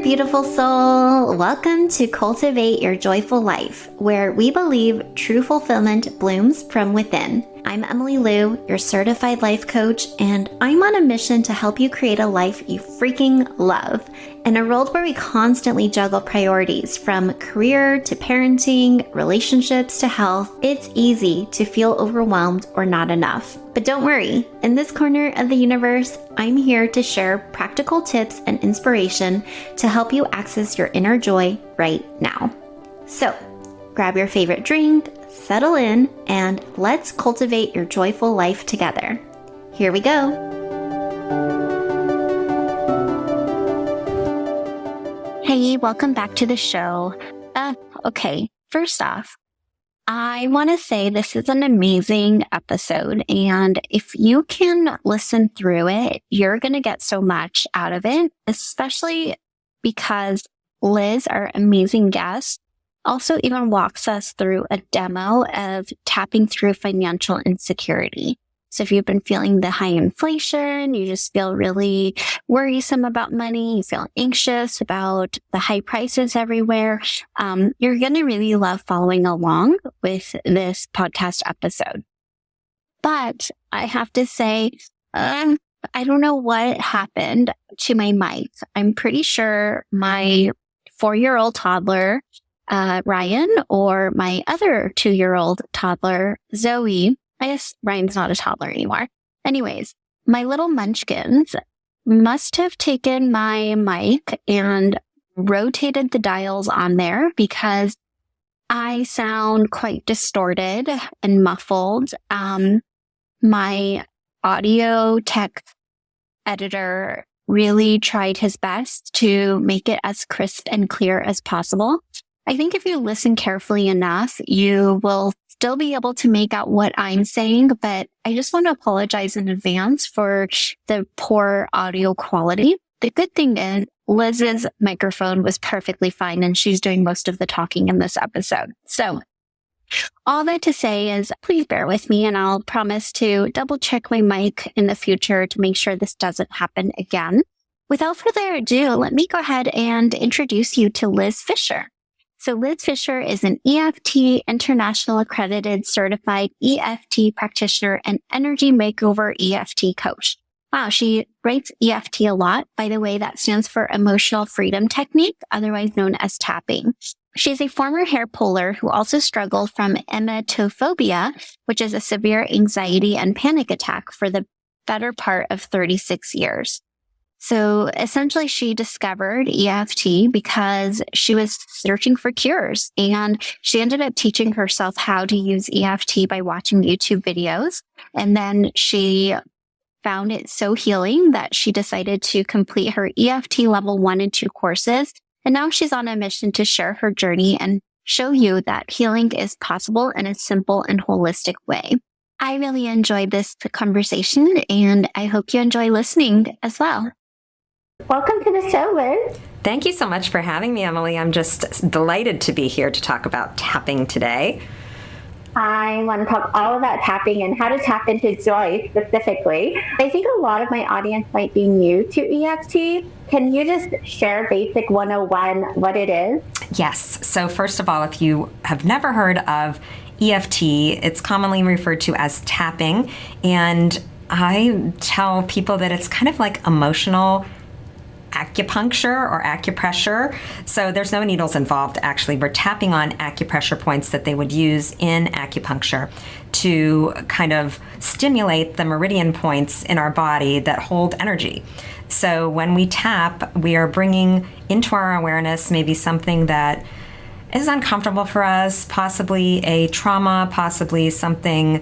beautiful soul. Welcome to Cultivate Your Joyful Life, where we believe true fulfillment blooms from within. I'm Emily Liou, your certified life coach, and I'm on a mission to help you create a life you freaking love. In a world where we constantly juggle priorities from career to parenting, relationships to health, it's easy to feel overwhelmed or not enough. But don't worry, in this corner of the universe, I'm here to share practical tips and inspiration to help you access your inner joy right now. So, grab your favorite drink, settle in, and let's cultivate your joyful life together. Here we go. Hey, welcome back to the show. Okay, first off, I want to say this is an amazing episode, and if you can listen through it, you're going to get so much out of it, especially because Liz, our amazing guest, also even walks us through a demo of tapping through financial insecurity. So if you've been feeling the high inflation, you just feel really worrisome about money, you feel anxious about the high prices everywhere, you're going to really love following along with this podcast episode. But I have to say, I don't know what happened to my mic. I'm pretty sure my 4-year-old toddler, Ryan, or my other 2-year-old toddler, Zoe. I guess Ryan's not a toddler anymore. Anyways, my little munchkins must have taken my mic and rotated the dials on there because I sound quite distorted and muffled. My audio tech editor really tried his best to make it as crisp and clear as possible. I think if you listen carefully enough, you will still be able to make out what I'm saying, but I just want to apologize in advance for the poor audio quality. The good thing is Liz's microphone was perfectly fine and she's doing most of the talking in this episode. So all that to say is please bear with me and I'll promise to double check my mic in the future to make sure this doesn't happen again. Without further ado, let me go ahead and introduce you to Liz Fisher. So Liz Fisher is an EFT International Accredited Certified EFT practitioner and energy makeover EFT coach. Wow, she writes EFT a lot. By the way, that stands for Emotional Freedom Technique, otherwise known as tapping. She's a former hair puller who also struggled from emetophobia, which is a severe anxiety and panic attack for the better part of 36 years. So essentially she discovered EFT because she was searching for cures and she ended up teaching herself how to use EFT by watching YouTube videos. And then she found it so healing that she decided to complete her EFT level 1 and 2 courses. And now she's on a mission to share her journey and show you that healing is possible in a simple and holistic way. I really enjoyed this conversation and I hope you enjoy listening as well. Welcome to the show, Liz. Thank you so much for having me, Emily. I'm just delighted to be here to talk about tapping today. I want to talk all about tapping and how to tap into joy specifically. I think a lot of my audience might be new to EFT. Can you just share basic 101 what it is? Yes. So first of all, if you have never heard of EFT, it's commonly referred to as tapping. And I tell people that it's kind of like emotional acupuncture or acupressure. So there's no needles involved, actually. We're tapping on acupressure points that they would use in acupuncture to kind of stimulate the meridian points in our body that hold energy. So when we tap, we are bringing into our awareness maybe something that is uncomfortable for us, possibly a trauma, possibly something,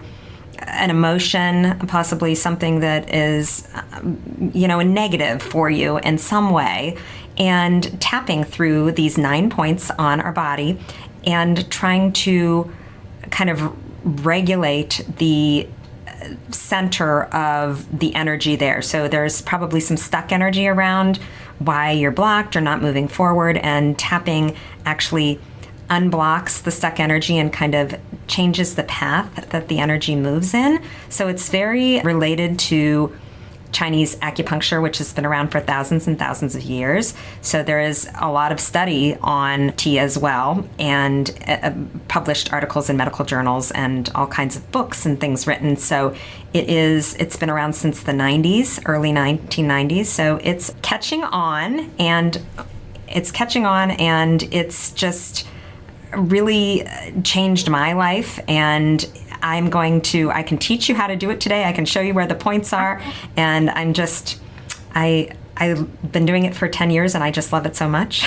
an emotion, possibly something that is, a negative for you in some way, and tapping through these 9 points on our body and trying to kind of regulate the center of the energy there. So there's probably some stuck energy around why you're blocked or not moving forward, and tapping actually unblocks the stuck energy and kind of changes the path that the energy moves in. So it's very related to Chinese acupuncture, which has been around for thousands and thousands of years. So there is a lot of study on tea as well, and published articles in medical journals and all kinds of books and things written. So it's been around since the 90s, early 1990s. So it's catching on, and it's just really changed my life. And I can teach you how to do it today. I can show you where the points are. And I've been doing it for 10 years, and I just love it so much.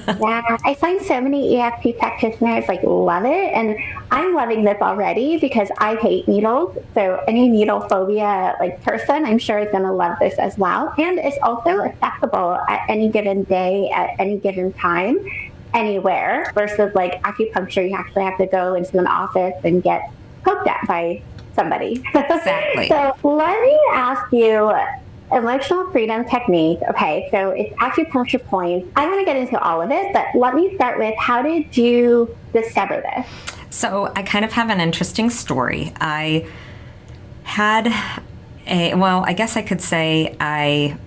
Yeah, I find so many EFT practitioners love it. And I'm loving this already because I hate needles. So any needle phobia person, I'm sure is going to love this as well. And it's also accessible at any given day, at any given time, anywhere, versus acupuncture, you actually have to go into an office and get poked at by somebody. Exactly. So let me ask you, emotional freedom technique. Okay, so it's acupuncture points. I want to get into all of it, but let me start with, how did you discover this? So I kind of have an interesting story. I guess I could say I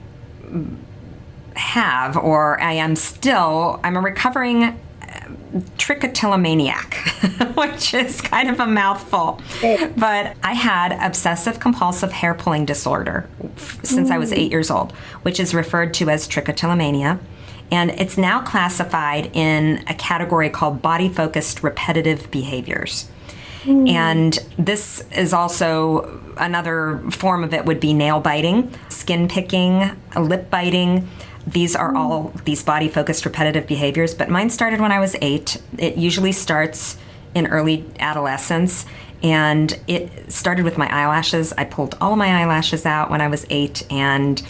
have, or I'm a recovering trichotillomaniac, which is kind of a mouthful. But I had obsessive compulsive hair pulling disorder since I was 8 years old, which is referred to as trichotillomania. And it's now classified in a category called body-focused repetitive behaviors. And this is also, another form of it would be nail biting, skin picking, lip biting. These are all these body-focused repetitive behaviors, but mine started when I was 8. It usually starts in early adolescence, and it started with my eyelashes. I pulled all of my eyelashes out when I was 8, and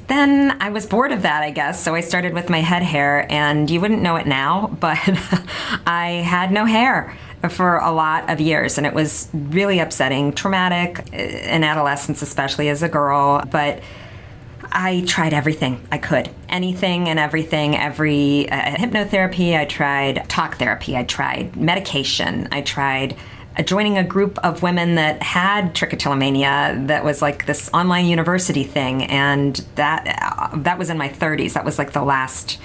then I was bored of that, I guess, so I started with my head hair, and you wouldn't know it now, but I had no hair for a lot of years, and it was really upsetting, traumatic in adolescence, especially as a girl, but I tried everything I could, anything and everything, hypnotherapy, I tried talk therapy, I tried medication, I tried joining a group of women that had trichotillomania that was this online university thing, and that was in my 30s. That was the last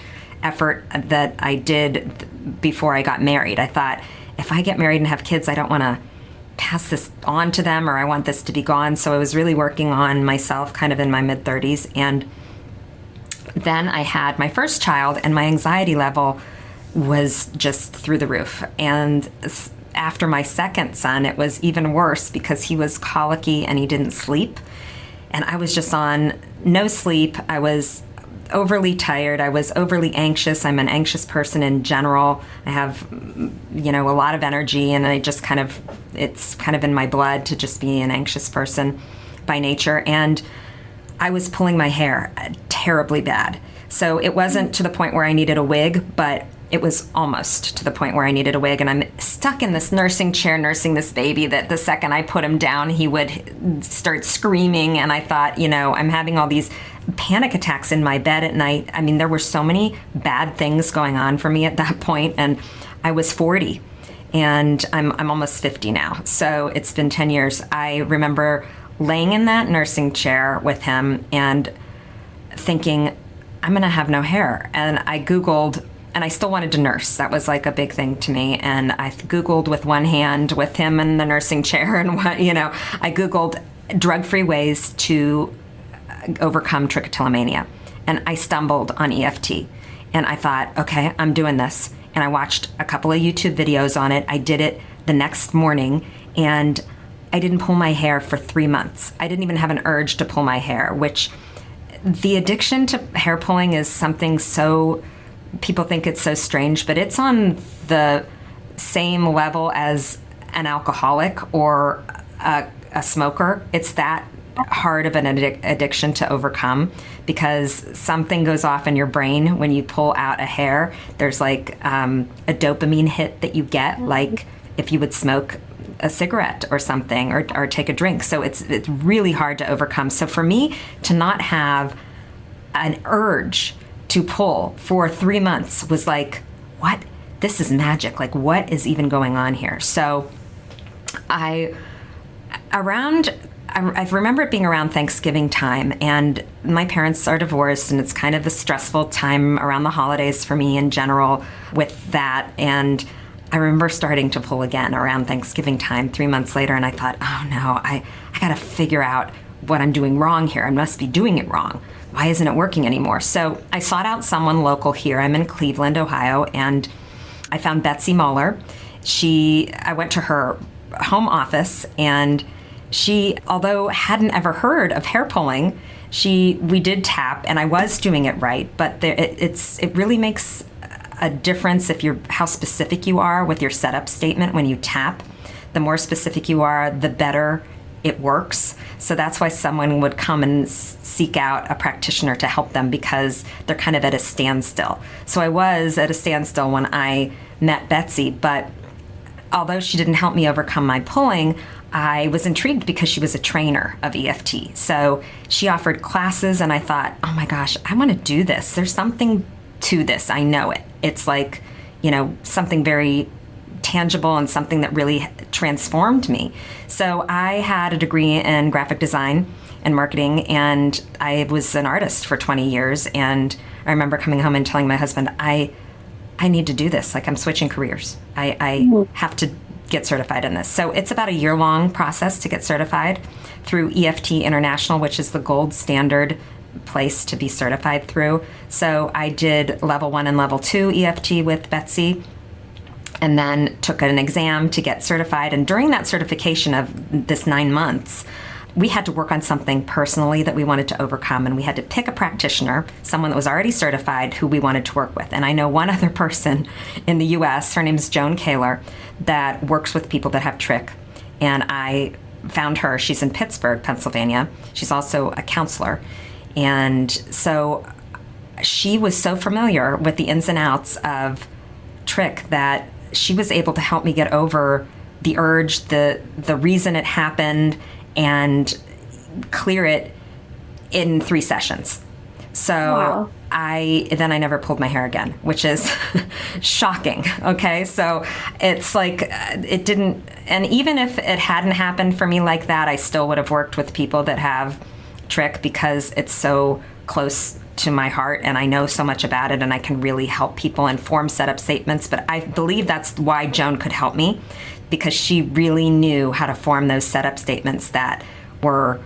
effort that I did before I got married. I thought, if I get married and have kids, I don't want to pass this on to them, or I want this to be gone. So I was really working on myself kind of in my mid-30s. And then I had my first child, and my anxiety level was just through the roof. And after my second son, it was even worse because he was colicky and he didn't sleep. And I was just on no sleep. I was overly tired. I was overly anxious. I'm an anxious person in general. I have, a lot of energy, and it's kind of in my blood to just be an anxious person by nature. And I was pulling my hair terribly bad. So it wasn't to the point where I needed a wig, but it was almost to the point where I needed a wig. And I'm stuck in this nursing chair, nursing this baby, that the second I put him down, he would start screaming. And I thought, I'm having all these panic attacks in my bed at night. I mean, there were so many bad things going on for me at that point. And I was 40, and I'm almost 50 now. So it's been 10 years. I remember laying in that nursing chair with him and thinking, I'm going to have no hair. And I Googled, and I still wanted to nurse. That was a big thing to me. And I Googled with one hand with him in the nursing chair, and I Googled drug-free ways to overcome trichotillomania. And I stumbled on EFT. And I thought, okay, I'm doing this. And I watched a couple of YouTube videos on it. I did it the next morning, and I didn't pull my hair for 3 months. I didn't even have an urge to pull my hair, which the addiction to hair pulling is something so, people think it's so strange, but it's on the same level as an alcoholic or a smoker. It's that hard of an addiction to overcome, because something goes off in your brain when you pull out a hair. There's a dopamine hit that you get, like if you would smoke a cigarette or something, or take a drink. So it's really hard to overcome. So for me to not have an urge to pull for 3 months was what? This is magic. What is even going on here? So around I remember it being around Thanksgiving time, and my parents are divorced, and it's kind of a stressful time around the holidays for me in general with that. And I remember starting to pull again around Thanksgiving time 3 months later, and I thought, oh no, I got to figure out what I'm doing wrong here. I must be doing it wrong. Why isn't it working anymore? So I sought out someone local here. I'm in Cleveland, Ohio, and I found Betsy Moeller. I went to her home office, and she, although hadn't ever heard of hair pulling, we did tap, and I was doing it right. But it really makes a difference how specific you are with your setup statement when you tap. The more specific you are, the better it works. So that's why someone would come and seek out a practitioner to help them, because they're kind of at a standstill. So I was at a standstill when I met Betsy, but although she didn't help me overcome my pulling, I was intrigued because she was a trainer of EFT. So she offered classes, and I thought, oh my gosh, I want to do this. There's something to this. I know it. It's like, something very tangible and something that really transformed me. So I had a degree in graphic design and marketing, and I was an artist for 20 years. And I remember coming home and telling my husband, I need to do this. Like, I'm switching careers. I have to get certified in this. So it's about a year-long process to get certified through EFT International, which is the gold standard place to be certified through. So I did level 1 and level 2 EFT with Betsy, and then took an exam to get certified. And during that certification of this 9 months, we had to work on something personally that we wanted to overcome, and we had to pick a practitioner, someone that was already certified, who we wanted to work with. And I know one other person in the US, her name is Joan Kaler, that works with people that have trich. And I found her. She's in Pittsburgh, Pennsylvania. She's also a counselor. And so she was so familiar with the ins and outs of trich that she was able to help me get over the urge, the reason it happened, and clear it in 3 sessions. So wow. I never pulled my hair again, which is shocking. Okay. So it's like, it didn't, and even if it hadn't happened for me like that, I still would have worked with people that have trich, because it's so close to my heart and I know so much about it, and I can really help people and form setup statements. But I believe that's why Joan could help me, because she really knew how to form those setup statements that were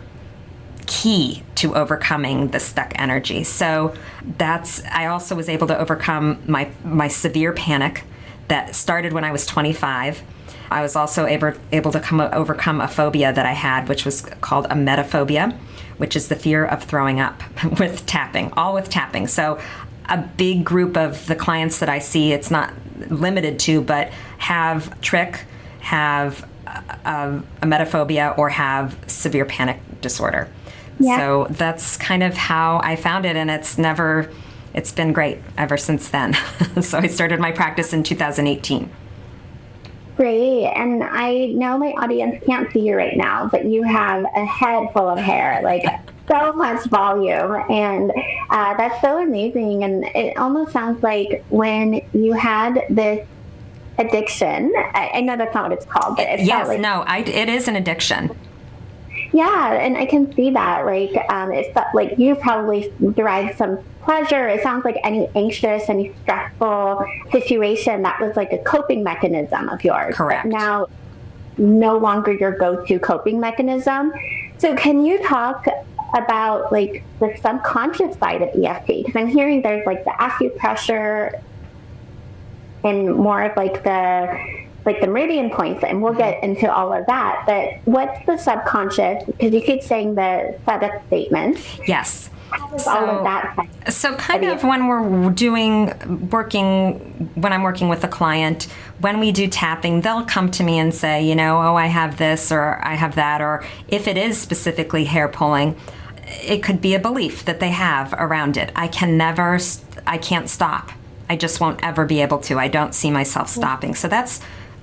key to overcoming the stuck energy. So I also was able to overcome my severe panic that started when I was 25. I was also able to overcome a phobia that I had, which was called a metaphobia, which is the fear of throwing up with tapping, all with tapping. So a big group of the clients that I see, it's not limited to, but have trich, have a metaphobia, or have severe panic disorder. Yeah. So that's kind of how I found it, and it's been great ever since then. So I started my practice in 2018. Great. And I know my audience can't see you right now, but you have a head full of hair, like so much volume. And that's so amazing. And it almost sounds like when you had this addiction, I know that's not what it's called, but it's yes, no, it is an addiction. Yeah, and I can see that. It's like you probably derived some pleasure. It sounds like any anxious, any stressful situation, that was like a coping mechanism of yours. Correct. But now, no longer your go-to coping mechanism. So can you talk about like the subconscious side of EFT? Because I'm hearing there's like the acupressure and more of like the meridian points, and we'll get into all of that. But what's the subconscious? Because you keep saying the setup statement. Yes. How does all of that? So kind of when when I'm working with a client, when we do tapping, they'll come to me and say, oh, I have this, or I have that, or if it is specifically hair pulling, it could be a belief that they have around it. I can't stop. I just won't ever be able to. I don't see myself stopping. So that's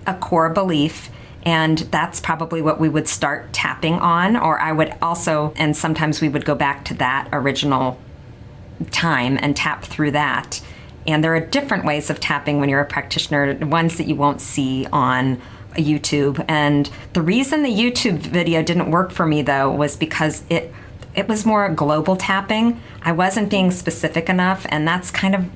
a core belief, and that's probably what we would start tapping on. Or I would also, and sometimes we would go back to that original time and tap through that. And there are different ways of tapping when you're a practitioner, ones that you won't see on YouTube. And the reason the YouTube video didn't work for me, though, was because it was more global tapping. I wasn't being specific enough, and that's kind of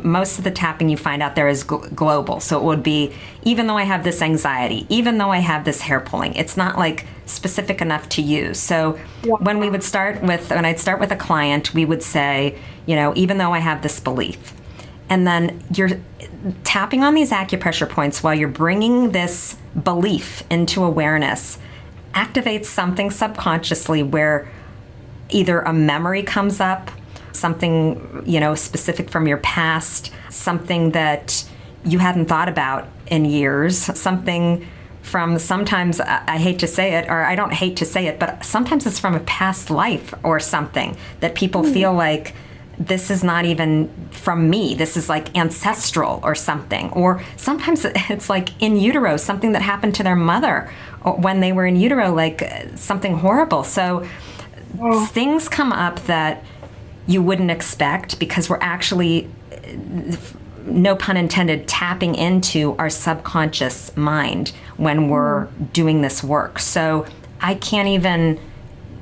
most of the tapping you find out there is global. So it would be, even though I have this anxiety, even though I have this hair pulling, it's not like specific enough to you. So when I'd start with a client, we would say, even though I have this belief, and then you're tapping on these acupressure points while you're bringing this belief into awareness, activates something subconsciously where either a memory comes up, something, specific from your past, something that you hadn't thought about in years, something from sometimes, I hate to say it, or I don't hate to say it, but sometimes it's from a past life or something that people feel like, this is not even from me. This is like ancestral or something. Or sometimes it's like in utero, something that happened to their mother when they were in utero, like something horrible. So things come up that you wouldn't expect because we're actually, no pun intended, tapping into our subconscious mind when we're doing this work. So I can't even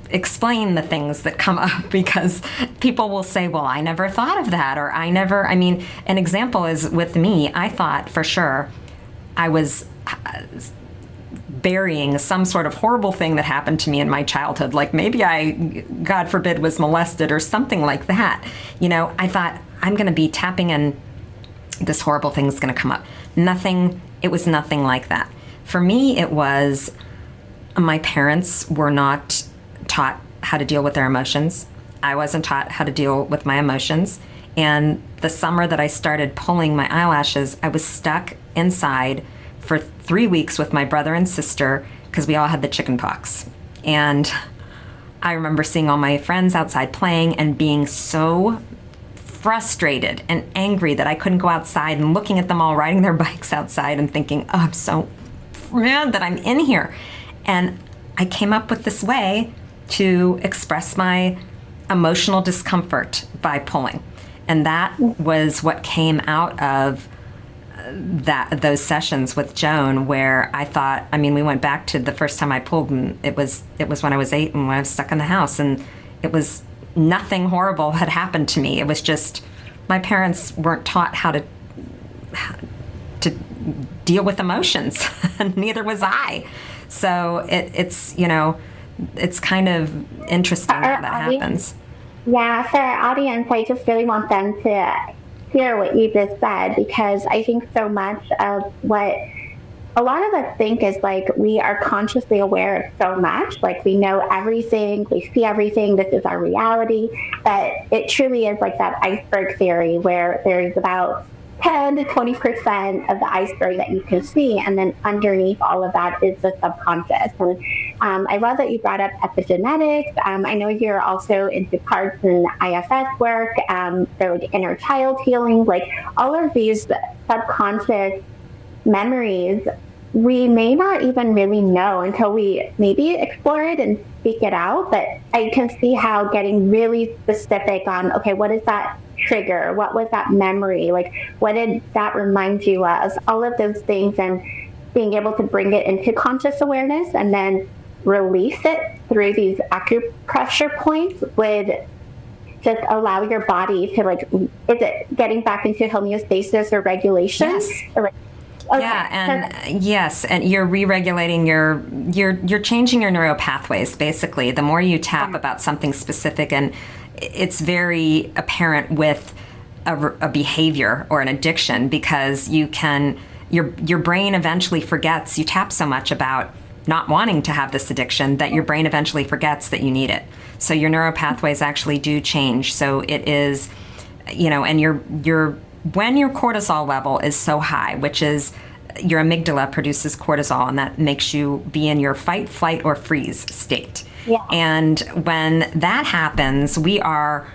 explain the things that come up because people will say, well, I never thought of that, or an example is with me, I thought for sure I was burying some sort of horrible thing that happened to me in my childhood. Like maybe I, God forbid, was molested or something like that. I thought I'm going to be tapping and this horrible thing's going to come up. It was nothing like that. For me, it was my parents were not taught how to deal with their emotions. I wasn't taught how to deal with my emotions. And the summer that I started pulling my eyelashes, I was stuck inside for 3 weeks with my brother and sister because we all had the chicken pox. And I remember seeing all my friends outside playing and being so frustrated and angry that I couldn't go outside, and looking at them all riding their bikes outside and thinking, oh, I'm so mad that I'm in here. And I came up with this way to express my emotional discomfort by pulling. And that was what came out of those sessions with Joan, where I thought, we went back to the first time I pulled, and it was when I was 8 and when I was stuck in the house, and it was nothing horrible had happened to me. It was just my parents weren't taught how to deal with emotions, and neither was I. So it's kind of interesting how that happens. Yeah, for our audience, I just really want them to hear what you just said, because I think so much of what a lot of us think is like we are consciously aware of so much, like we know everything, we see everything, this is our reality, but it truly is like that iceberg theory where there's about 10 to 20% of the iceberg that you can see, and then underneath all of that is the subconscious. And I love that you brought up epigenetics. I know you're also into parts and IFS work, so inner child healing, like all of these subconscious memories we may not even really know until we maybe explore it and speak it out. But I can see how getting really specific on, okay, what is that trigger? What was that memory? Like, what did that remind you of? All of those things, and being able to bring it into conscious awareness and then release it through these acupressure points would just allow your body to, like, is it getting back into homeostasis or regulation? Yes. Or like, okay. Yeah, and yes, and you're re-regulating you're changing your neural pathways, basically. The more you tap about something specific, and it's very apparent with a behavior or an addiction, because your brain eventually forgets. You tap so much about not wanting to have this addiction that your brain eventually forgets that you need it. So your neural pathways actually do change. So it is, and when your cortisol level is so high, which is your amygdala produces cortisol, and that makes you be in your fight, flight, or freeze state. Yeah. And when that happens, we are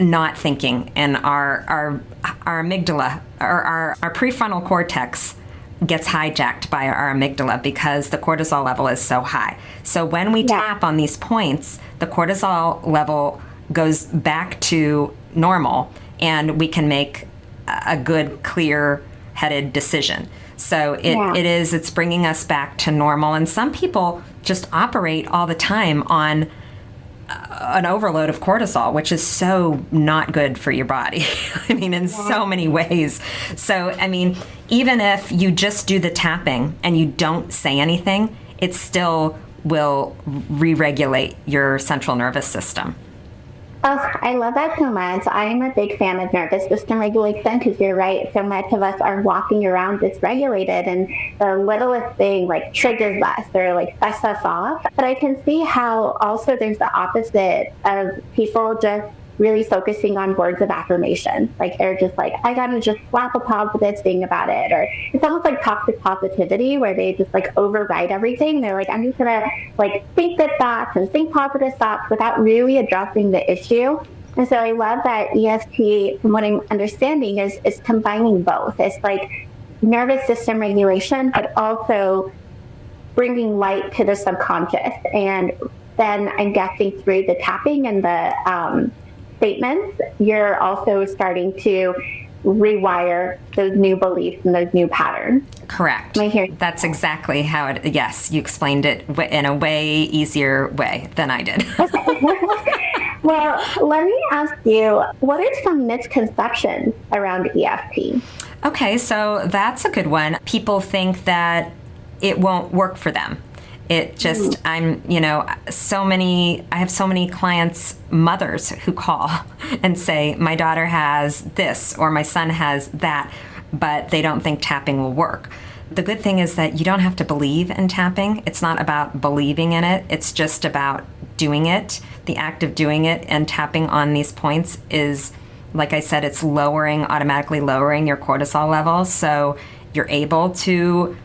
not thinking, and our amygdala, or our prefrontal cortex gets hijacked by our amygdala because the cortisol level is so high. So when we tap on these points, the cortisol level goes back to normal, and we can make a good, clear-headed decision. So it's bringing us back to normal. And some people just operate all the time on an overload of cortisol, which is so not good for your body. I mean, in so many ways. So, I mean, even if you just do the tapping and you don't say anything, it still will re-regulate your central nervous system. Oh, I love that so much. I'm a big fan of nervous system regulation because you're right. So much of us are walking around dysregulated, and the littlest thing like triggers us or like sets us off. But I can see how also there's the opposite of people just really focusing on words of affirmation. Like they're just like, I gotta just slap a positive thing about it. Or it's almost like toxic positivity where they just like override everything. They're like, I'm just gonna like think good thoughts and think positive thoughts without really addressing the issue. And so I love that EFT, from what I'm understanding, is combining both. It's like nervous system regulation, but also bringing light to the subconscious. And then I'm guessing through the tapping and the statements, you're also starting to rewire those new beliefs and those new patterns. Correct. Am I hearing? That's exactly how it, yes, you explained it in a way easier way than I did. Well, let me ask you, what are some misconceptions around EFT? Okay, so that's a good one. People think that it won't work for them. It just, I have so many clients, mothers who call and say, my daughter has this or my son has that, but they don't think tapping will work. The good thing is that you don't have to believe in tapping. It's not about believing in it. It's just about doing it. The act of doing it and tapping on these points is, like I said, it's automatically lowering your cortisol levels. So you're able to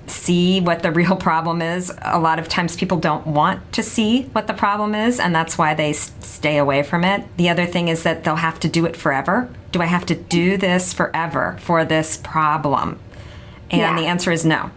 see what the real problem is. A lot of times people don't want to see what the problem is, and that's why they stay away from it. The other thing is that they'll have to do it forever. Do I have to do this forever for this problem? And the answer is no.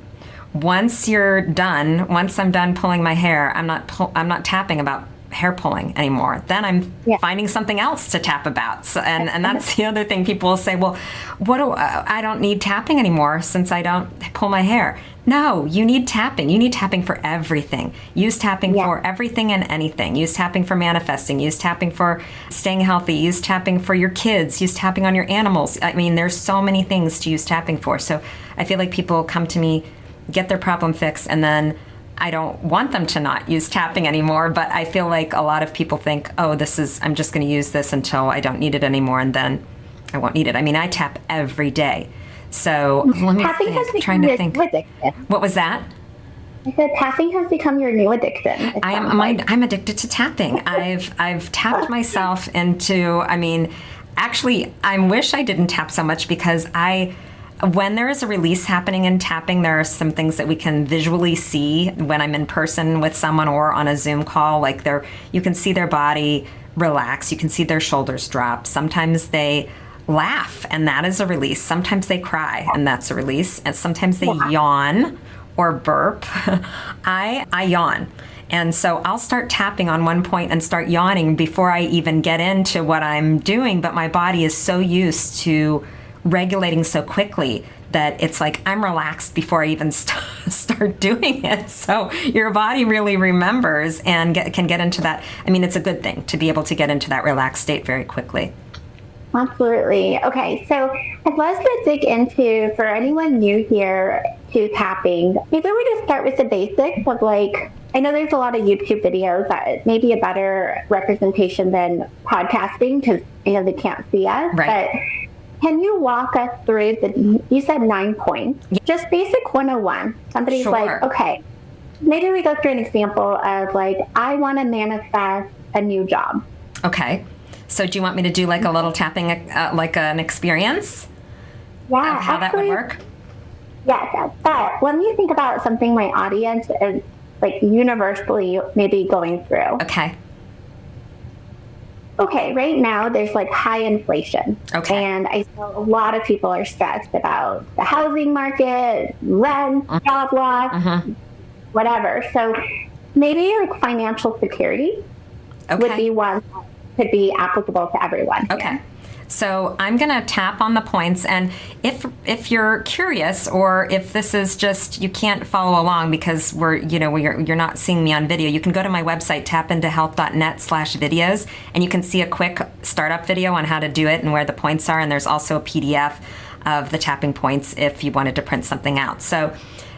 Once I'm done pulling my hair, I'm not tapping about hair pulling anymore. Then I'm finding something else to tap about. So, and that's the other thing. People will say, well, I don't need tapping anymore since I don't pull my hair. No, you need tapping. You need tapping for everything. Use tapping for everything and anything. Use tapping for manifesting. Use tapping for staying healthy. Use tapping for your kids. Use tapping on your animals. I mean, there's so many things to use tapping for. So I feel like people come to me, get their problem fixed, and then I don't want them to not use tapping anymore, but I feel like a lot of people think, oh, I'm just going to use this until I don't need it anymore, and then I won't need it. I mean, I tap every day. So let me think. What was that? I said tapping has become your new addiction. I'm addicted to tapping. I've tapped myself into, actually, I wish I didn't tap so much because when there is a release happening in tapping, there are some things that we can visually see when I'm in person with someone or on a Zoom call. Like you can see their body relax. You can see their shoulders drop. Sometimes they laugh, and that is a release. Sometimes they cry, and that's a release. And sometimes they yawn or burp. I yawn. And so I'll start tapping on one point and start yawning before I even get into what I'm doing. But my body is so used to regulating so quickly that it's like I'm relaxed before I even start doing it. So your body really remembers and can get into that. I mean, it's a good thing to be able to get into that relaxed state very quickly. Absolutely. Okay, so I'd love to dig into, for anyone new here to tapping, maybe we just start with the basics of I know there's a lot of YouTube videos that may be a better representation than podcasting because they can't see us. Right. But can you walk us through you said 9 points, just basic 101. Somebody's like, okay, maybe we go through an example of I want to manifest a new job. Okay. So do you want me to do a little tapping, an experience? Yeah, of how that would work? Yes, but when you think about something my audience is universally maybe going through. Okay, right now there's high inflation. Okay. And I know a lot of people are stressed about the housing market, rent, job loss, whatever. So maybe financial security would be one that could be applicable to everyone. Okay. So I'm going to tap on the points, and if you're curious, or if this is just you can't follow along because you're not seeing me on video, you can go to my website tapintohealth.net/videos, and you can see a quick startup video on how to do it and where the points are, and there's also a PDF of the tapping points if you wanted to print something out. So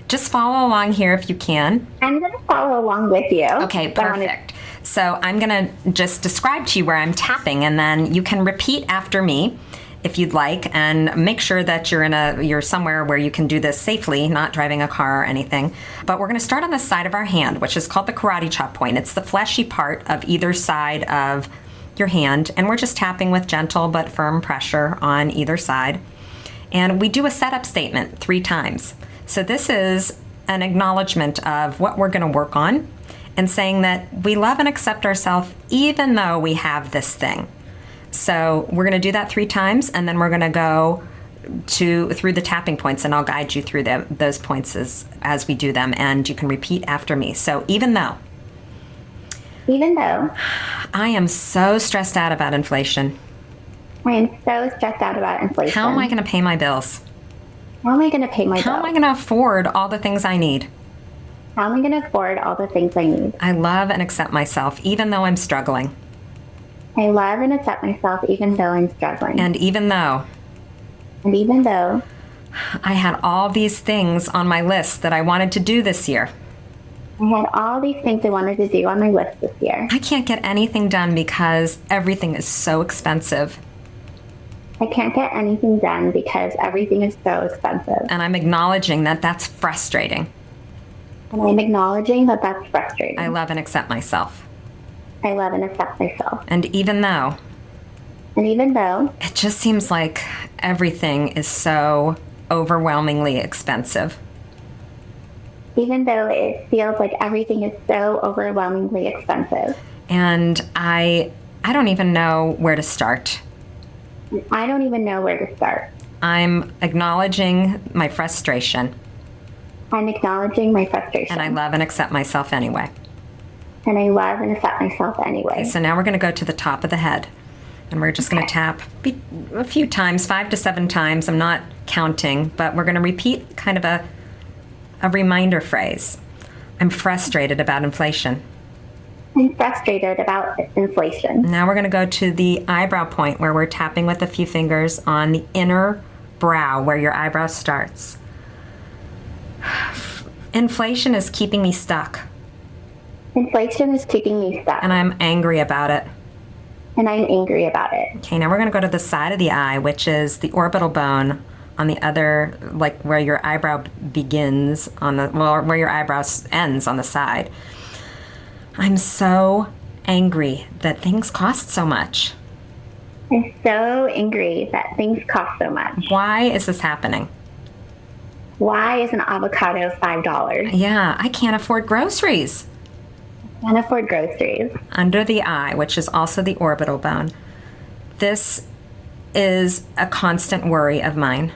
just follow along here if you can. I'm going to follow along with you. Okay, perfect. So I'm going to just describe to you where I'm tapping, and then you can repeat after me if you'd like, and make sure that you're somewhere where you can do this safely, not driving a car or anything. But we're going to start on the side of our hand, which is called the karate chop point. It's the fleshy part of either side of your hand, and we're just tapping with gentle but firm pressure on either side. And we do a setup statement 3 times. So this is an acknowledgement of what we're going to work on, and saying that we love and accept ourselves even though we have this thing. So we're going to do that 3 times, and then we're going to go through the tapping points, and I'll guide you through those points as we do them, and you can repeat after me. So even though I am so stressed out about inflation. I am so stressed out about inflation. How am I going to pay my bills? How am I going to pay my bills? How am I going to afford all the things I need? How am I going to afford all the things I need? I love and accept myself even though I'm struggling. I love and accept myself even though I'm struggling. And even though I had all these things on my list that I wanted to do this year. I had all these things I wanted to do on my list this year. I can't get anything done because everything is so expensive. I can't get anything done because everything is so expensive. And I'm acknowledging that that's frustrating. And I'm acknowledging that that's frustrating. I love and accept myself. I love and accept myself. And even though it just seems like everything is so overwhelmingly expensive. Even though it feels like everything is so overwhelmingly expensive. And I don't even know where to start. I don't even know where to start. I'm acknowledging my frustration. I'm acknowledging my frustration. And I love and accept myself anyway. Okay, so now we're going to go to the top of the head. And we're just going to tap a few times, 5 to 7 times. I'm not counting, but we're going to repeat kind of a reminder phrase. I'm frustrated about inflation. I'm frustrated about inflation. Now we're going to go to the eyebrow point, where we're tapping with a few fingers on the inner brow where your eyebrow starts. Inflation is keeping me stuck. Inflation is keeping me stuck. And I'm angry about it. Okay, now we're going to go to the side of the eye, which is the orbital bone on the other, like where your eyebrow begins where your eyebrow ends on the side. I'm so angry that things cost so much. I'm so angry that things cost so much. Why is this happening? Why is an avocado $5? Yeah, I can't afford groceries. Under the eye, which is also the orbital bone. This is a constant worry of mine.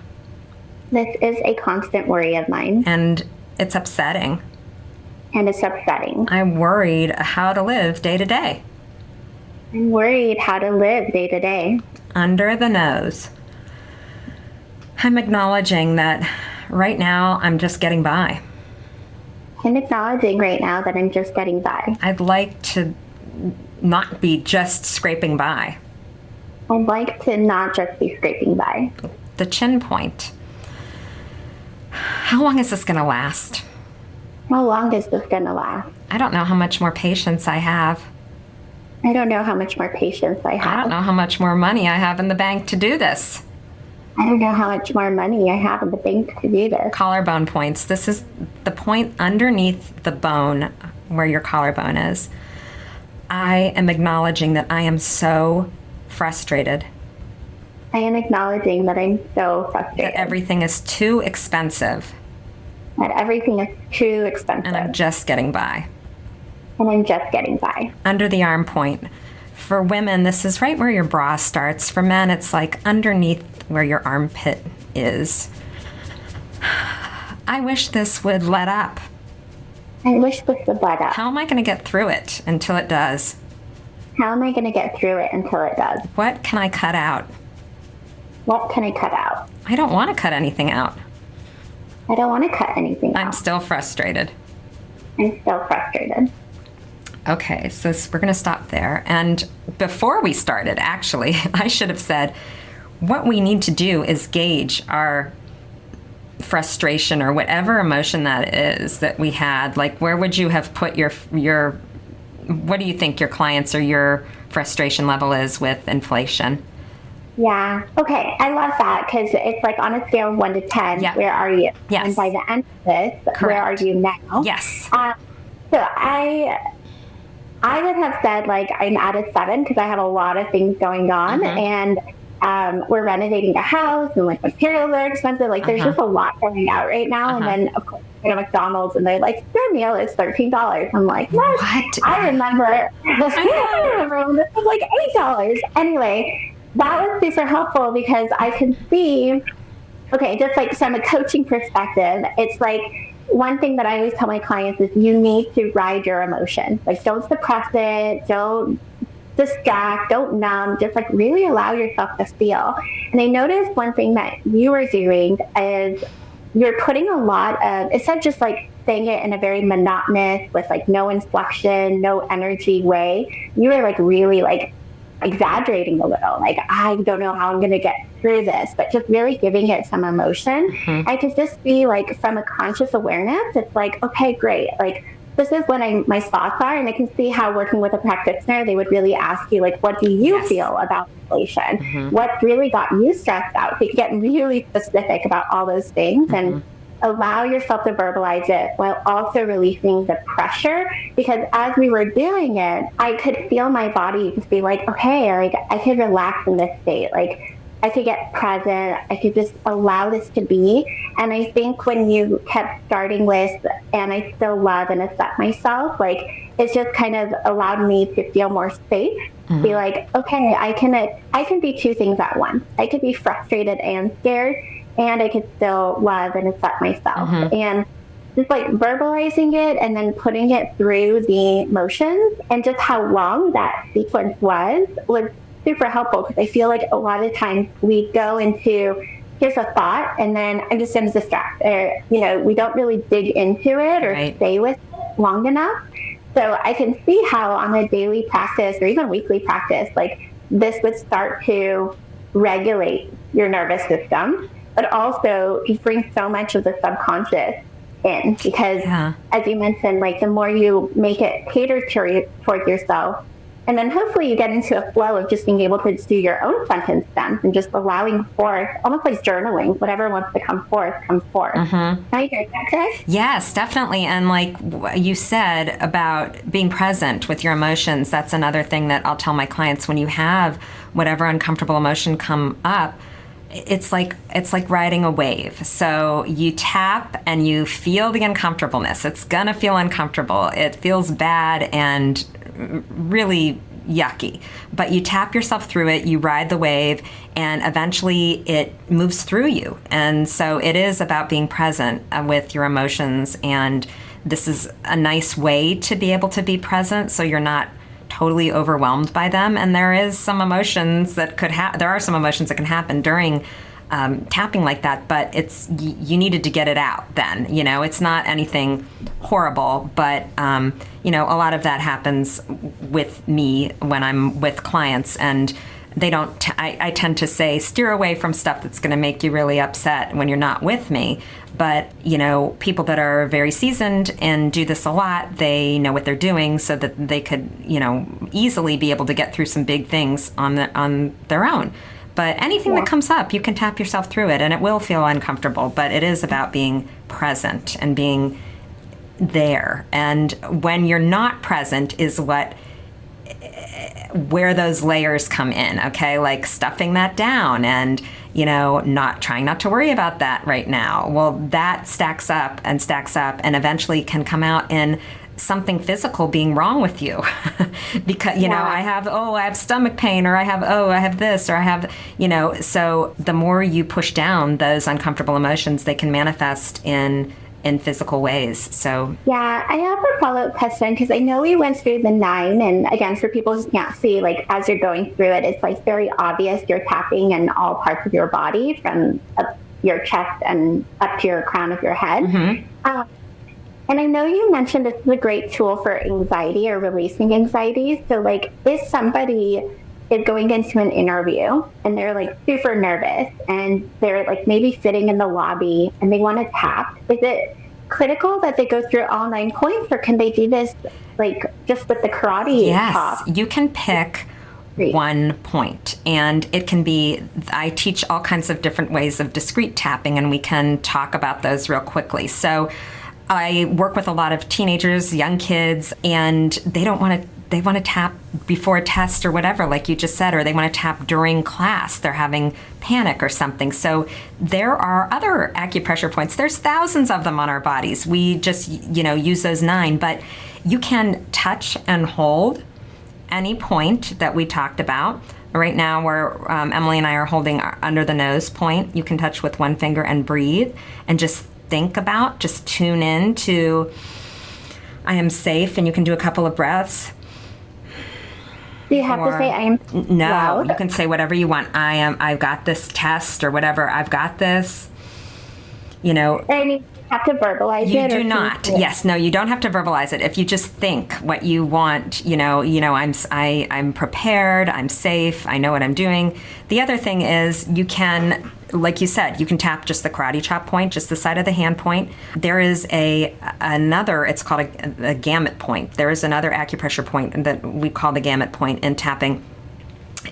And it's upsetting. I'm worried how to live day to day. Under the nose. I'm acknowledging that right now I'm just getting by. I'd like to not be just scraping by. The chin point. How long is this going to last? I don't know how much more patience I have. I don't know how much more money I have in the bank to do this. Collarbone points. This is the point underneath the bone where your collarbone is. I am acknowledging that I am so frustrated. That everything is too expensive. And I'm just getting by. Under the arm point. For women, this is right where your bra starts. For men, it's like underneath where your armpit is. I wish this would let up. How am I going to get through it until it does? What can I cut out? What can I cut out? I don't want to cut anything out. I don't want to cut anything out. I'm still frustrated. I'm still frustrated. Okay, so we're going to stop there. And before we started, actually, I should have said, what we need to do is gauge our frustration or whatever emotion that is that we had. Like, where would you have put your what do you think your clients or your frustration level is with inflation? Yeah. Okay. I love that, because it's like on a scale of 1 to 10, Yeah. where are you? Yes. And by the end of this, where are you now? Yes. So I would have said, like, I'm at a 7 because I have a lot of things going on, and we're renovating a house, and like materials are expensive. Like, there's just a lot going out right now. And then of course I go to McDonald's and they're like, your meal is $13. I'm like, what? I remember when this was like $8. Anyway, that was super helpful because I could see, okay, just like from a coaching perspective, it's like, one thing that I always tell my clients is you need to ride your emotion. Like, don't suppress it, don't distract, don't numb, just like really allow yourself to feel. And I noticed one thing that you were doing is you're putting a lot of, instead of just like saying it in a very monotonous with like no inflection, no energy way, you were like really like exaggerating a little. Like, I don't know how I'm going to get through this, but just really giving it some emotion. I could just be like, from a conscious awareness, it's like, okay, great. Like, this is what my thoughts are. And I can see how working with a practitioner, they would really ask you, like, what do you feel about inflation? What really got you stressed out? So you get really specific about all those things and allow yourself to verbalize it while also releasing the pressure. Because as we were doing it, I could feel my body just be like, okay, like, I could relax in this state. Like, I could get present. I could just allow this to be. And I think when you kept starting with, and I still love and accept myself, like, it's just kind of allowed me to feel more safe. Be like, okay, I can be two things at once. I could be frustrated and scared, and I could still love and accept myself. And just like verbalizing it and then putting it through the motions, and just how long that sequence was super helpful, because I feel like a lot of times we go into, here's a thought, and then I'm just going to distract, or, you know, we don't really dig into it or stay with it long enough. So I can see how on a daily practice or even weekly practice, like, this would start to regulate your nervous system, but also you bring so much of the subconscious in, because as you mentioned, like, the more you make it cater towards yourself, and then hopefully you get into a flow of just being able to do your own sentence stems and just allowing forth, almost like journaling, whatever wants to come forth, comes forth. Am I hearing that correct? Yes, definitely. And like you said about being present with your emotions, that's another thing that I'll tell my clients. When you have whatever uncomfortable emotion come up, it's like riding a wave. So you tap and you feel the uncomfortableness. It's gonna feel uncomfortable. It feels bad and really yucky, but you tap yourself through it, you ride the wave, and eventually it moves through you. And so it is about being present with your emotions, and this is a nice way to be able to be present so you're not totally overwhelmed by them. And there is some emotions that there are some emotions that can happen during tapping like that, but you needed to get it out then. You know, it's not anything horrible, but you know, a lot of that happens with me when I'm with clients, and they don't. I tend to say, steer away from stuff that's going to make you really upset when you're not with me. But you know, people that are very seasoned and do this a lot, they know what they're doing, so that they could, you know, easily be able to get through some big things on their own. But anything that comes up, you can tap yourself through it, and it will feel uncomfortable, but it is about being present and being there. And when you're not present is where those layers come in, okay? Like stuffing that down and, you know, trying not to worry about that right now. Well, that stacks up and eventually can come out in something physical being wrong with you. Because, you know, I have stomach pain, or I have this, or I have, you know, so the more you push down those uncomfortable emotions, they can manifest in in physical ways. So yeah, I have a follow-up question because I know we went through the 9, and again, for people who can't see, like as you're going through it, it's like very obvious you're tapping in all parts of your body from up your chest and up to your crown of your head. And I know you mentioned this is a great tool for anxiety or releasing anxiety. So like if somebody is going into an interview and they're like super nervous and they're like maybe sitting in the lobby and they want to tap, is it critical that they go through all 9 points, or can they do this like just with the karate top? Yes, you can pick one point, and it can be, I teach all kinds of different ways of discrete tapping, and we can talk about those real quickly. So I work with a lot of teenagers, young kids, and they want to tap before a test or whatever, like you just said, or they want to tap during class. They're having panic or something. So there are other acupressure points. There's thousands of them on our bodies. We just, use those 9, but you can touch and hold any point that we talked about. Right now, Emily and I are holding our under the nose point. You can touch with one finger and breathe and just just tune in to, I am safe, and you can do a couple of breaths. Do you have to say I am No, loud? You can say whatever you want. I've got this test or whatever. I've got this, And you have to verbalize it? You do not. Yes, no, you don't have to verbalize it. If you just think what you want, I'm prepared, I'm safe, I know what I'm doing. The other thing is you can, like you said, you can tap just the karate chop point, just the side of the hand point. There is another, it's called a gamut point. There is another acupressure point that we call the gamut point in tapping.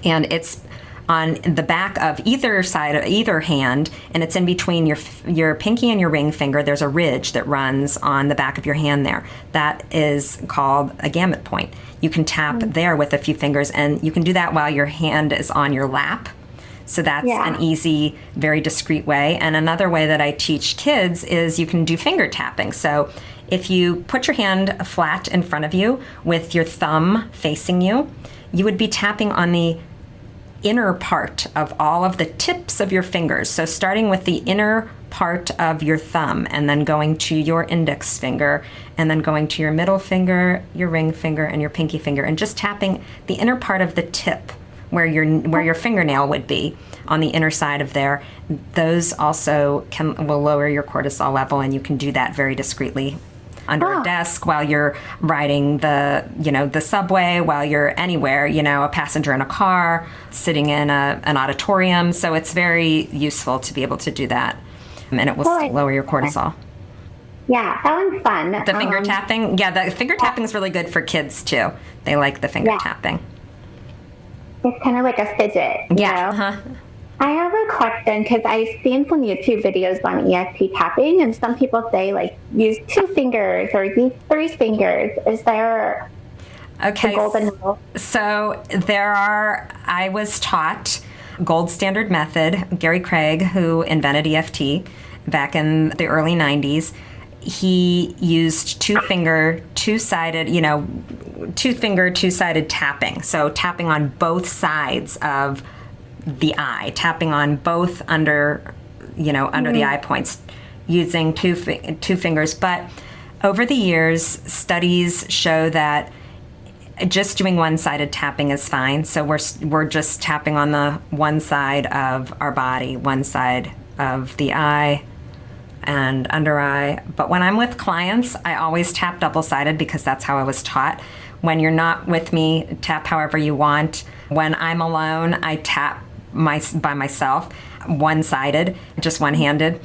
And it's on the back of either side of either hand, and it's in between your pinky and your ring finger. There's a ridge that runs on the back of your hand there. That is called a gamut point. You can tap there with a few fingers, and you can do that while your hand is on your lap. So that's an easy, very discreet way. And another way that I teach kids is you can do finger tapping. So if you put your hand flat in front of you with your thumb facing you, you would be tapping on the inner part of all of the tips of your fingers. So starting with the inner part of your thumb, and then going to your index finger, and then going to your middle finger, your ring finger, and your pinky finger, and just tapping the inner part of the tip where your fingernail would be on the inner side of there. Those also will lower your cortisol level, and you can do that very discreetly under a desk while you're riding the subway, while you're anywhere, a passenger in a car, sitting in an auditorium. So it's very useful to be able to do that, and it will lower your cortisol. Yeah, that one's fun. The finger tapping, the finger tapping is really good for kids too. They like the finger tapping. It's kind of like a fidget. I have a question because I've seen some YouTube videos on EFT tapping, and some people say like use 2 fingers or use 3 fingers. Is there a golden rule? So I was taught gold standard method. Gary Craig, who invented EFT back in the early 90s, he used 2-finger, 2-sided, 2-finger, 2-sided tapping. So tapping on both sides of the eye, tapping on both under the eye points, using two fingers. But over the years, studies show that just doing one-sided tapping is fine. So we're just tapping on the one side of our body, one side of the eye and under eye. But when I'm with clients, I always tap double-sided because that's how I was taught. When you're not with me, tap however you want. When I'm alone, I tap by myself, one-sided, just one-handed.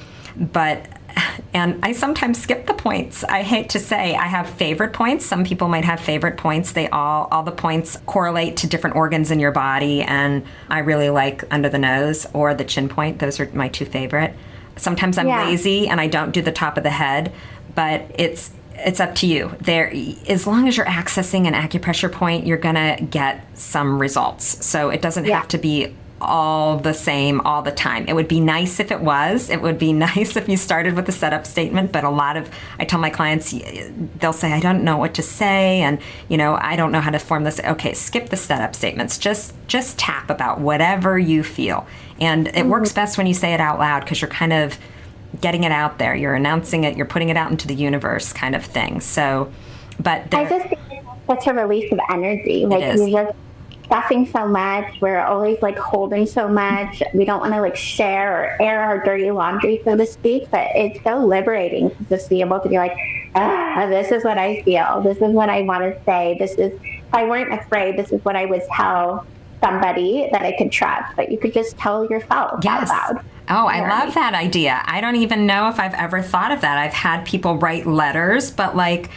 And I sometimes skip the points. I hate to say I have favorite points. Some people might have favorite points. All the points correlate to different organs in your body, and I really like under the nose or the chin point. Those are my 2 favorite. Sometimes I'm lazy and I don't do the top of the head, but it's up to you. As long as you're accessing an acupressure point, you're gonna get some results. So it doesn't have to be all the same all the time. It would be nice if it was. It would be nice if you started with a setup statement, but I tell my clients, they'll say, I don't know what to say, and I don't know how to form this. Okay, skip the setup statements. Just tap about whatever you feel. And it works best when you say it out loud because you're kind of getting it out there. You're announcing it. You're putting it out into the universe, kind of thing. So, but I just think it's such a release of energy. Like, you're just stuffing so much. We're always like holding so much. We don't want to like share or air our dirty laundry, so to speak. But it's so liberating to just be able to be like, this is what I feel. This is what I want to say. This is, if I weren't afraid, this is what I would tell somebody that I could trust. But you could just tell yourself out loud. Oh, I love that idea. I don't even know if I've ever thought of that. I've had people write letters, but like,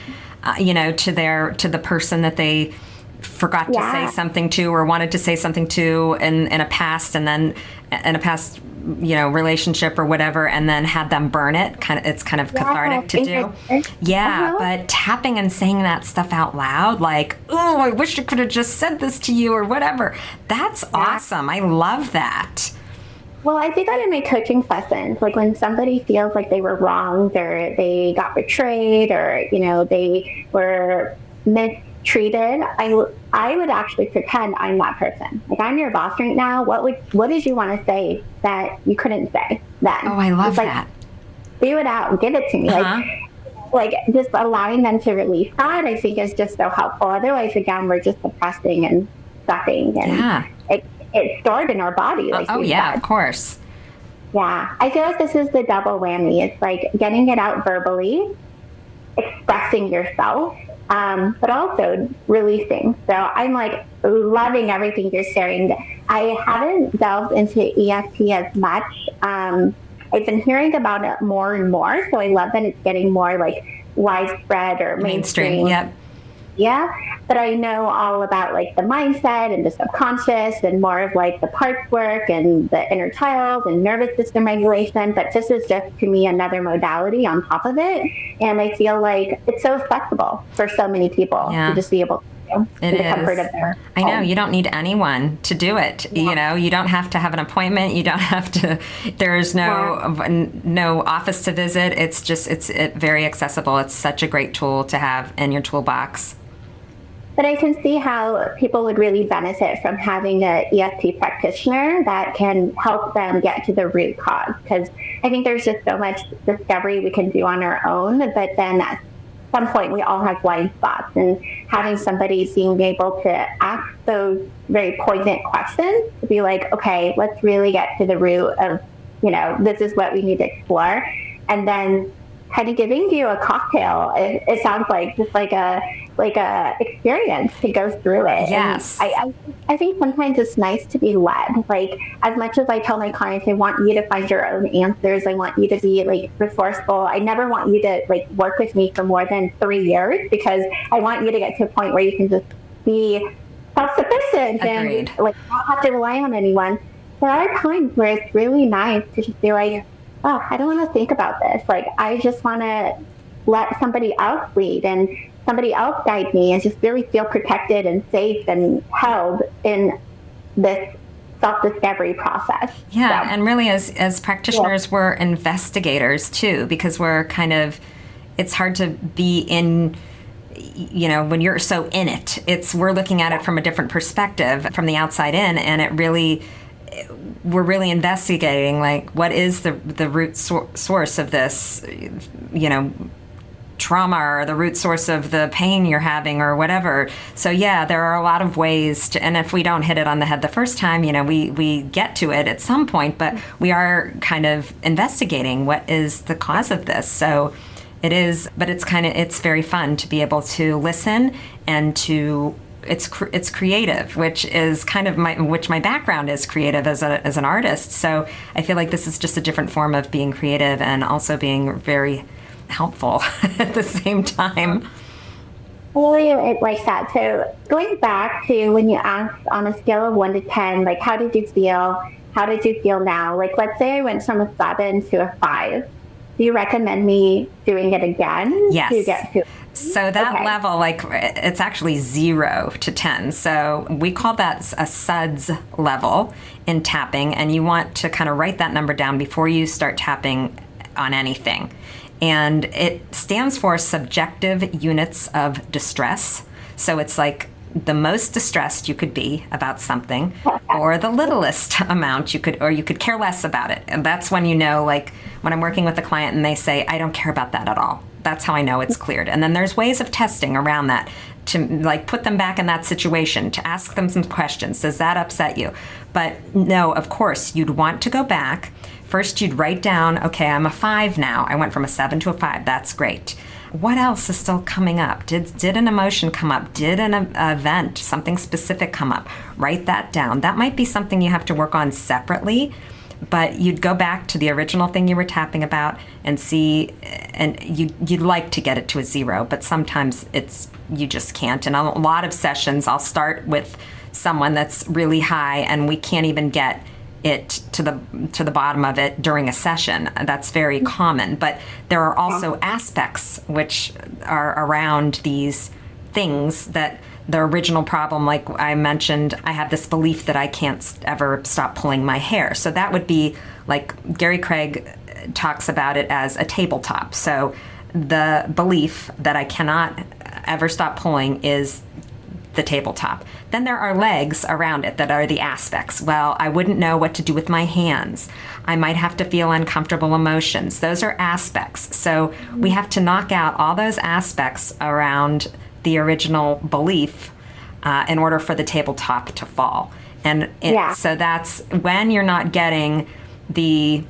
to the person that they forgot to say something to or wanted to say something to in a past, and then in a past, relationship or whatever, and then had them burn it. It's kind of cathartic to do. Yeah, but tapping and saying that stuff out loud, like, oh, I wish I could have just said this to you or whatever. That's awesome. I love that. Well, I do that in my coaching sessions. Like, when somebody feels like they were wronged, or they got betrayed, or, they were mistreated, I would actually pretend I'm that person. Like, I'm your boss right now. What did you want to say that you couldn't say then? Oh, I love that. Spew it out and give it to me. Like, just allowing them to release that, I think, is just so helpful. Otherwise, again, we're just suppressing and stuffing, and it's stored in our body. Like of course. Yeah, I feel like this is the double whammy. It's like getting it out verbally, expressing yourself, but also releasing. So I'm like loving everything you're sharing. I haven't delved into EFT as much. I've been hearing about it more and more, so I love that it's getting more like widespread or mainstream. Yep. Yeah, but I know all about like the mindset and the subconscious, and more of like the parts work and the inner child and nervous system regulation. But this is just, to me, another modality on top of it. And I feel like it's so accessible for so many people to just be able to do in the comfort of their I know, you don't need anyone to do it. You don't have to have an appointment. You don't have to, there's no office to visit. It's just, it's very accessible. It's such a great tool to have in your toolbox. But I can see how people would really benefit from having an EFT practitioner that can help them get to the root cause. Because I think there's just so much discovery we can do on our own, but then at some point we all have blind spots. And having somebody being able to ask those very poignant questions, to be like, okay, let's really get to the root of, this is what we need to explore. And then kind of giving you a cocktail. It sounds like just like a experience to go through it. Yes. And I think sometimes it's nice to be led. Like, as much as I tell my clients, I want you to find your own answers. I want you to be like resourceful. I never want you to like work with me for more than 3 years, because I want you to get to a point where you can just be self-sufficient and like not have to rely on anyone. There are times where it's really nice to just be like, oh, I don't want to think about this. Like, I just want to let somebody else lead and somebody else guide me, and just really feel protected and safe and held in this self-discovery process. Yeah, so, and really as practitioners, we're investigators too, because we're kind of, it's hard to be in, when you're so in it. We're looking at it from a different perspective, from the outside in, and we're really investigating, like, what is the root source of this, trauma, or the root source of the pain you're having, or whatever. So yeah, there are a lot of ways to, and if we don't hit it on the head the first time, we get to it at some point, but we are kind of investigating what is the cause of this. So it is, but it's very fun to be able to listen and to, it's creative, which is kind of my background is creative as an artist. So I feel like this is just a different form of being creative and also being very helpful at the same time. Really like that. So going back to when you asked on a scale of 1 to 10, like, how did you feel? How did you feel now? Like, let's say I went from a 7 to a 5. Do you recommend me doing it again? Yes. To get to So that level, like, it's actually 0 to 10. So we call that a SUDS level in tapping, and you want to kind of write that number down before you start tapping on anything. And it stands for subjective units of distress. So it's like the most distressed you could be about something, or the littlest amount you could care less about it. And that's when you know, like when I'm working with a client and they say, I don't care about that at all. That's how I know it's cleared. And then there's ways of testing around that to like put them back in that situation, to ask them some questions. Does that upset you? But no, of course, you'd want to go back. First, you'd write down, okay, I'm a 5 now. I went from a 7 to a 5. That's great. What else is still coming up? Did an emotion come up? Did an event, something specific come up? Write that down. That might be something you have to work on separately, but you'd go back to the original thing you were tapping about and see, and you'd like to get it to a 0, but sometimes you just can't. And a lot of sessions, I'll start with someone that's really high and we can't even get it to the bottom of it during a session. That's very common. But there are also aspects which are around these things that the original problem, like I mentioned, I have this belief that I can't ever stop pulling my hair. So that would be like Gary Craig talks about it as a tabletop. So the belief that I cannot ever stop pulling is the tabletop. Then there are legs around it that are the aspects. Well, I wouldn't know what to do with my hands. I might have to feel uncomfortable emotions. Those are aspects. So we have to knock out all those aspects around the original belief in order for the tabletop to fall. And so that's when you're not getting the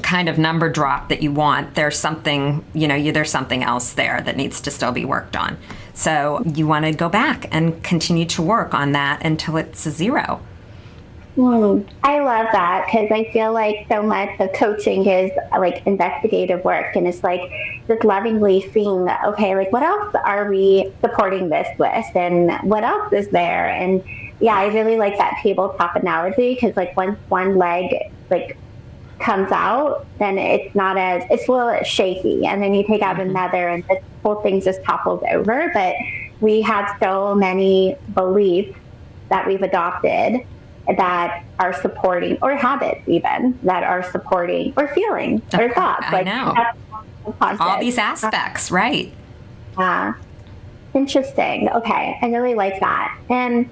kind of number drop that you want. There's something, there's something else there that needs to still be worked on. So you want to go back and continue to work on that until it's a 0. I love that, because I feel like so much of coaching is like investigative work, and it's like just lovingly seeing, okay, like what else are we supporting this with, and what else is there? And yeah, I really like that tabletop analogy, because like once one leg like comes out, then it's a little shaky, and then you take out another and the whole thing just topples over. But we have so many beliefs that we've adopted that are supporting, or habits even, that are supporting, or feelings, or thoughts. I know. All these aspects, right. Interesting. Okay, I really like that. And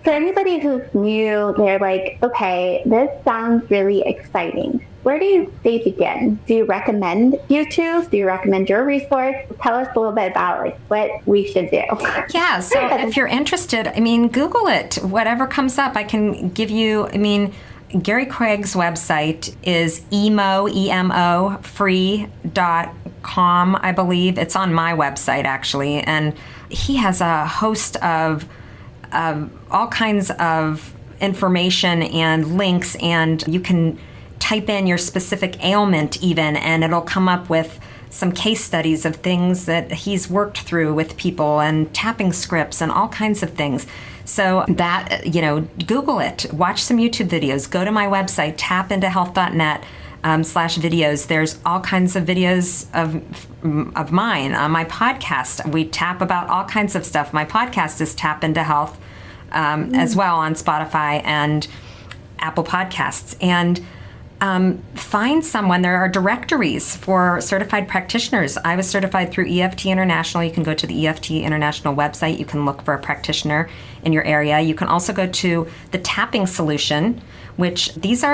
for anybody who's new, they're like, okay, this sounds really exciting. Where do they begin? Do you recommend YouTube? Do you recommend your resource? Tell us a little bit about like what we should do. Yeah, so if you're interested, Google it. Whatever comes up, I can give you, Gary Craig's website is emo free.com, I believe. It's on my website, actually. And he has a host of all kinds of information and links, and you can type in your specific ailment even, and it'll come up with some case studies of things that he's worked through with people and tapping scripts and all kinds of things. So that, Google it, watch some YouTube videos, go to my website, tapintohealth.net /videos. There's all kinds of videos of mine. On my podcast, we tap about all kinds of stuff. My podcast is Tap Into Health as well on Spotify and Apple Podcasts. And find someone. There are directories for certified practitioners. I was certified through EFT International. You can go to the EFT International website. You can look for a practitioner in your area. You can also go to the Tapping Solution, which this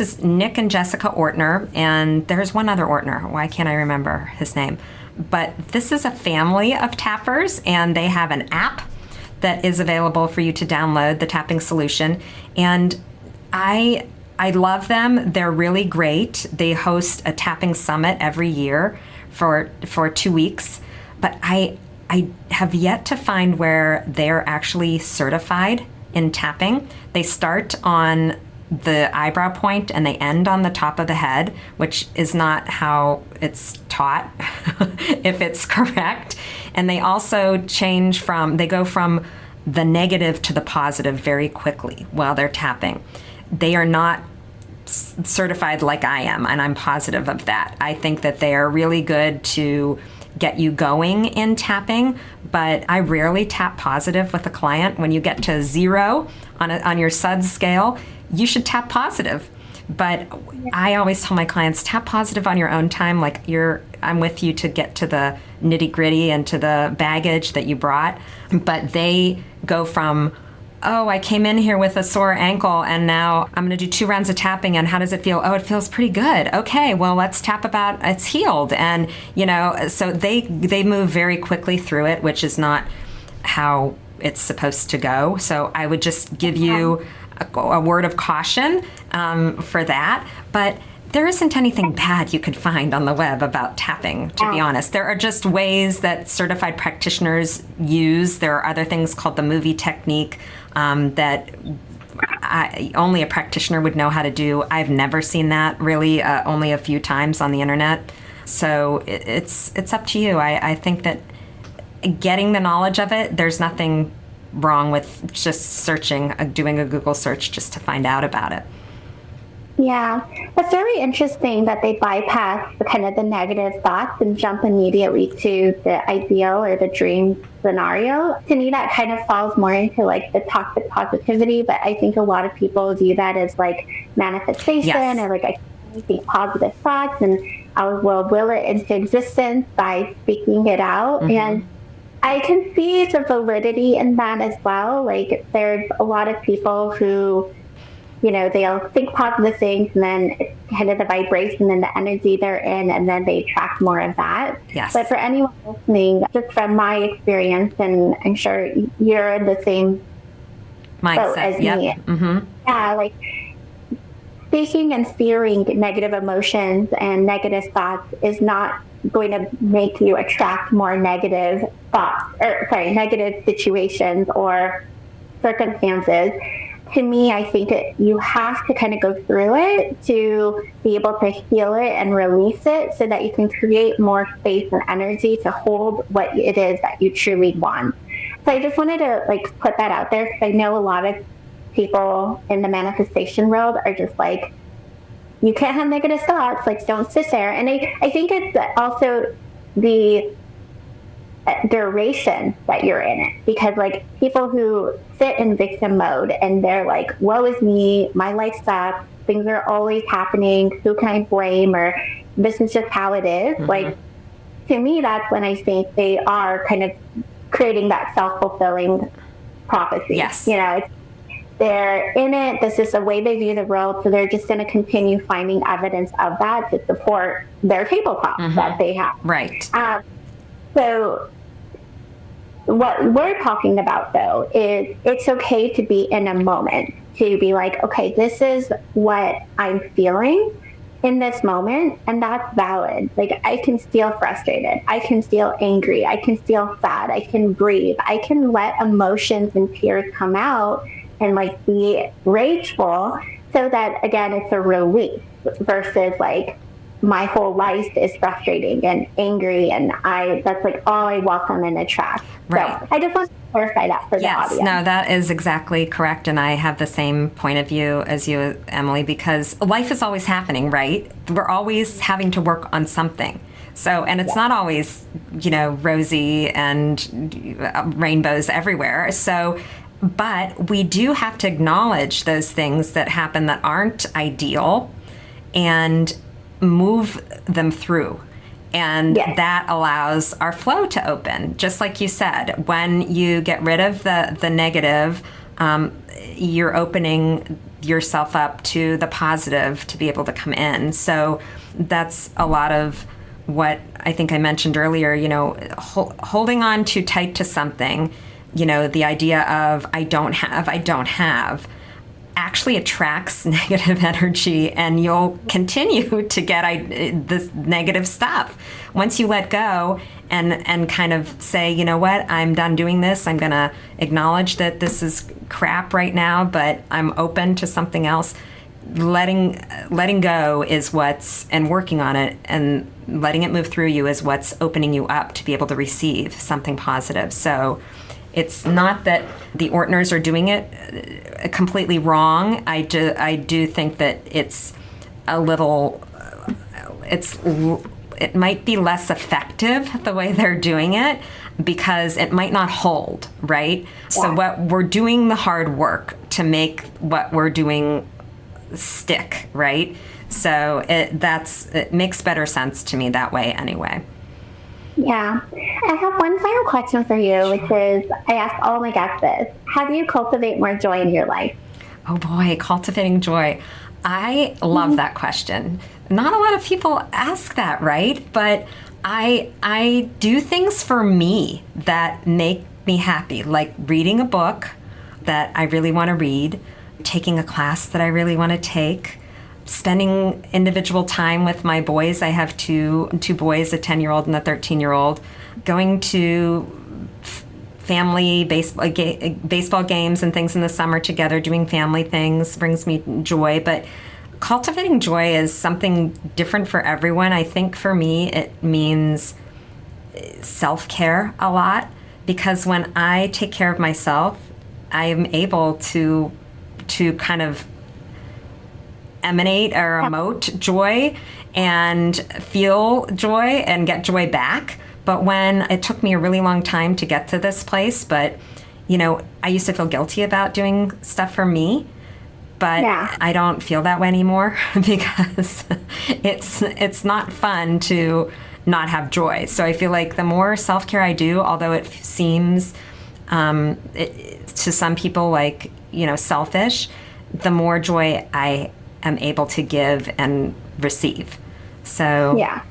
is Nick and Jessica Ortner, and there's one other Ortner. Why can't I remember his name? But this is a family of tappers, and they have an app that is available for you to download, the Tapping Solution. And I love them. They're really great. They host a tapping summit every year for 2 weeks. But I have yet to find where they're actually certified in tapping. They start on the eyebrow point and they end on the top of the head, which is not how it's taught, if it's correct. And they also they go from the negative to the positive very quickly while they're tapping. They are not certified like I am, and I'm positive of that. I think that they are really good to get you going in tapping, but I rarely tap positive with a client. When you get to 0 on your SUDS scale, you should tap positive, But I always tell my clients, tap positive on your own time. Like I'm with you to get to the nitty gritty and to the baggage that you brought. But they go from, oh, I came in here with a sore ankle and now I'm going to do 2 rounds of tapping. And how does it feel? Oh, it feels pretty good. Okay, well, let's tap about it's healed. And, so they move very quickly through it, which is not how it's supposed to go. So I would just give you a word of caution for that. But there isn't anything bad you could find on the web about tapping, to be honest. There are just ways that certified practitioners use. There are other things called the movie technique that only a practitioner would know how to do. I've never seen that really, only a few times on the internet. So it's up to you. I think that getting the knowledge of it, there's nothing wrong with just searching, doing a Google search just to find out about it. Yeah, it's very interesting that they bypass the kind of the negative thoughts and jump immediately to the ideal or the dream scenario. To me, that kind of falls more into like the toxic positivity, but I think a lot of people view that as like manifestation or like I think positive thoughts and I will it into existence by speaking it out. And I can see the validity in that as well. Like there's a lot of people who they'll think positive things and then it's kind of the vibration and the energy they're in, and then they attract more of that. Yes. But for anyone listening, just from my experience, and I'm sure you're in the same boat as me. Yeah, like speaking and fearing negative emotions and negative thoughts is not going to make you attract more negative thoughts, negative situations or circumstances. To me, I think you have to kind of go through it to be able to heal it and release it so that you can create more space and energy to hold what it is that you truly want. So I just wanted to put that out there because I know a lot of people in the manifestation world are just like, you can't have negative thoughts, don't sit there. And I think it's also the duration that you're in it, because people who sit in victim mode and they're like, woe is me, my life sucks, things are always happening, who can I blame, or this is just how it is. To me, that's when I think they are kind of creating that self-fulfilling prophecy. Yes. They're in it, this is the way they view the world, so they're just going to continue finding evidence of that to support their tabletop that they have. Right. So what we're talking about, though, is it's okay to be in a moment, to be like, okay, this is what I'm feeling in this moment, and that's valid. I can feel frustrated. I can feel angry. I can feel sad. I can breathe. I can let emotions and tears come out and be rageful so that, again, it's a release versus my whole life is frustrating and angry, and that's all I welcome and attract. Right. So I just want to clarify that for the audience. No, that is exactly correct, and I have the same point of view as you, Emily, because life is always happening, right? We're always having to work on something. So, and it's not always, rosy and rainbows everywhere. So, but we do have to acknowledge those things that happen that aren't ideal and move them through. And that allows our flow to open. Just like you said, when you get rid of the negative, you're opening yourself up to the positive to be able to come in. So that's a lot of what I think I mentioned earlier, holding on too tight to something, the idea of I don't have, actually attracts negative energy, and you'll continue to get this negative stuff. Once you let go and kind of say, you know what, I'm done doing this. I'm going to acknowledge that this is crap right now, but I'm open to something else. Letting go is and working on it and letting it move through you is what's opening you up to be able to receive something positive. So it's not that the Ortners are doing it completely wrong. I do think that it's a little, it might be less effective the way they're doing it because it might not hold, right? Yeah. So what we're doing the hard work to make what we're doing stick, right? So it makes better sense to me that way anyway. Yeah. I have one final question for you, which is I ask all my guests this. How do you cultivate more joy in your life? Oh boy, cultivating joy. I love that question. Not a lot of people ask that, right? But I do things for me that make me happy, like reading a book that I really want to read, taking a class that I really want to take, spending individual time with my boys. I have two boys, a 10-year-old and a 13-year-old, going to family baseball games and things in the summer together, doing family things brings me joy. But cultivating joy is something different for everyone. I think for me, it means self-care a lot, because when I take care of myself, I am able to kind of emanate or emote joy and feel joy and get joy back. But when it took me a really long time to get to this place, but I used to feel guilty about doing stuff for me, but I don't feel that way anymore because it's not fun to not have joy. So I feel like the more self-care I do, although it seems to some people like, selfish, the more joy I am able to give and receive. So yeah.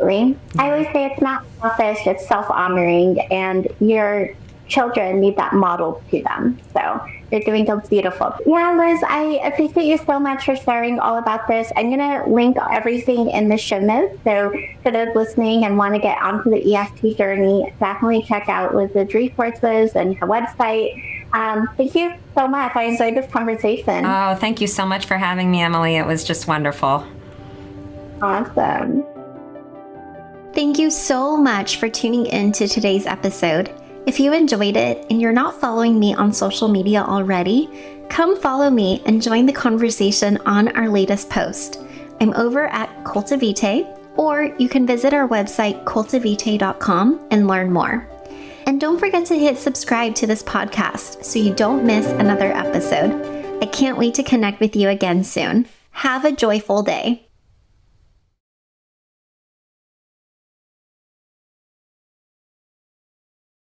I always say it's not selfish, it's self-honoring, and your children need that model to them. So you're doing so beautiful. Yeah, Liz, I appreciate you so much for sharing all about this. I'm going to link everything in the show notes. So for those listening and want to get onto the EFT journey, definitely check out Liz's resources and her website. Thank you so much. I enjoyed this conversation. Oh, thank you so much for having me, Emily. It was just wonderful. Awesome. Thank you so much for tuning in to today's episode. If you enjoyed it and you're not following me on social media already, come follow me and join the conversation on our latest post. I'm over at Cultivate, or you can visit our website cultivate.com and learn more. And don't forget to hit subscribe to this podcast so you don't miss another episode. I can't wait to connect with you again soon. Have a joyful day.